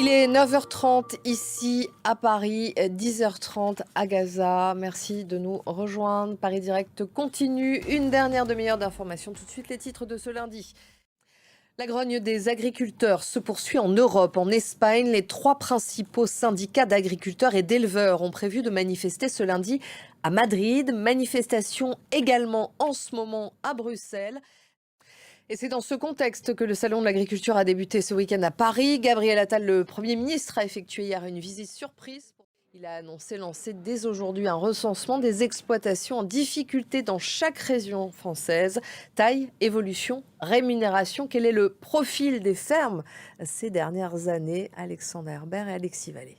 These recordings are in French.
Il est 9h30 ici à Paris, 10h30 à Gaza. Merci de nous rejoindre. Paris Direct continue. Une dernière demi-heure d'information. Tout de suite, les titres de ce lundi. La grogne des agriculteurs se poursuit en Europe. En Espagne, les 3 principaux syndicats d'agriculteurs et d'éleveurs ont prévu de manifester ce lundi à Madrid. Manifestation également en ce moment à Bruxelles. Et c'est dans ce contexte que le Salon de l'agriculture a débuté ce week-end à Paris. Gabriel Attal, le Premier ministre, a effectué hier une visite surprise. Il a annoncé lancer dès aujourd'hui un recensement des exploitations en difficulté dans chaque région française. Taille, évolution, rémunération, quel est le profil des fermes ces dernières années? Alexandre Herbert et Alexis Vallée.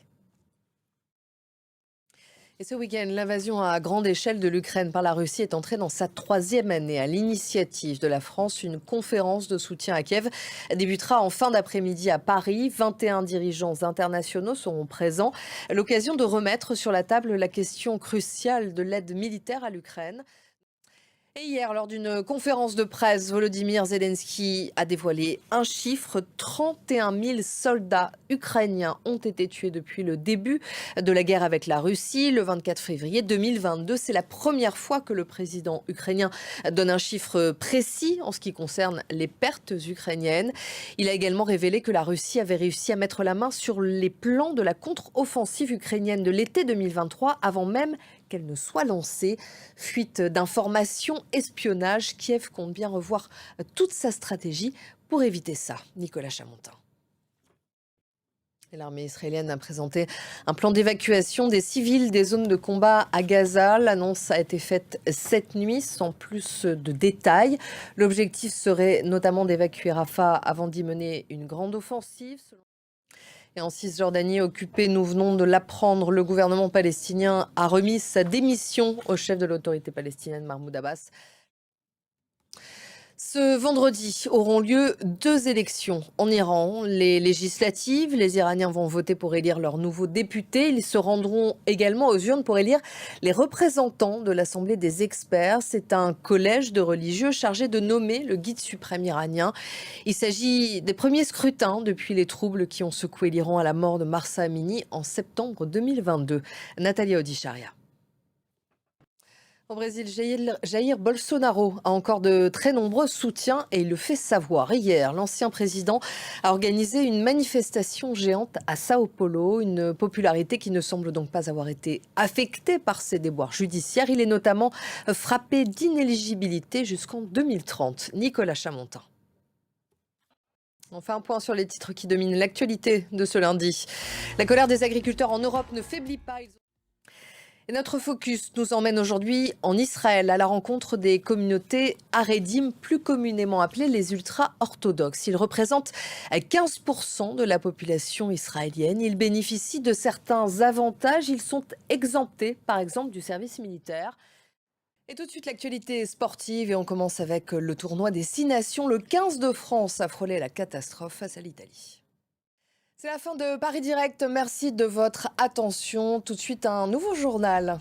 Et ce week-end, l'invasion à grande échelle de l'Ukraine par la Russie est entrée dans sa 3e année. À l'initiative de la France, une conférence de soutien à Kiev débutera en fin d'après-midi à Paris. 21 dirigeants internationaux seront présents. L'occasion de remettre sur la table la question cruciale de l'aide militaire à l'Ukraine. Et hier, lors d'une conférence de presse, Volodymyr Zelensky a dévoilé un chiffre. 31 000 soldats ukrainiens ont été tués depuis le début de la guerre avec la Russie, le 24 février 2022. C'est la première fois que le président ukrainien donne un chiffre précis en ce qui concerne les pertes ukrainiennes. Il a également révélé que la Russie avait réussi à mettre la main sur les plans de la contre-offensive ukrainienne de l'été 2023 avant même qu'elle ne soit lancée. Fuite d'informations, espionnage, Kiev compte bien revoir toute sa stratégie pour éviter ça. Nicolas Chamontin. L'armée israélienne a présenté un plan d'évacuation des civils des zones de combat à Gaza. L'annonce a été faite cette nuit sans plus de détails. L'objectif serait notamment d'évacuer Rafah avant d'y mener une grande offensive. Et en Cisjordanie occupée, nous venons de l'apprendre, le gouvernement palestinien a remis sa démission au chef de l'autorité palestinienne, Mahmoud Abbas. Ce vendredi auront lieu 2 élections en Iran. Les législatives, les Iraniens vont voter pour élire leurs nouveaux députés. Ils se rendront également aux urnes pour élire les représentants de l'Assemblée des experts. C'est un collège de religieux chargé de nommer le guide suprême iranien. Il s'agit des premiers scrutins depuis les troubles qui ont secoué l'Iran à la mort de Mahsa Amini en septembre 2022. Nathalie Audicharia. Au Brésil, Jair Bolsonaro a encore de très nombreux soutiens et il le fait savoir. Hier, l'ancien président a organisé une manifestation géante à Sao Paulo, une popularité qui ne semble donc pas avoir été affectée par ses déboires judiciaires. Il est notamment frappé d'inéligibilité jusqu'en 2030. Nicolas Chamontin. Enfin, un point sur les titres qui dominent l'actualité de ce lundi. La colère des agriculteurs en Europe ne faiblit pas. Et notre focus nous emmène aujourd'hui en Israël à la rencontre des communautés haredim, plus communément appelées les ultra-orthodoxes. Ils représentent 15% de la population israélienne. Ils bénéficient de certains avantages. Ils sont exemptés, par exemple, du service militaire. Et tout de suite, l'actualité sportive. Et on commence avec le tournoi des 6 nations. Le 15 de France a frôlé la catastrophe face à l'Italie. C'est la fin de Paris Direct. Merci de votre attention. Tout de suite, un nouveau journal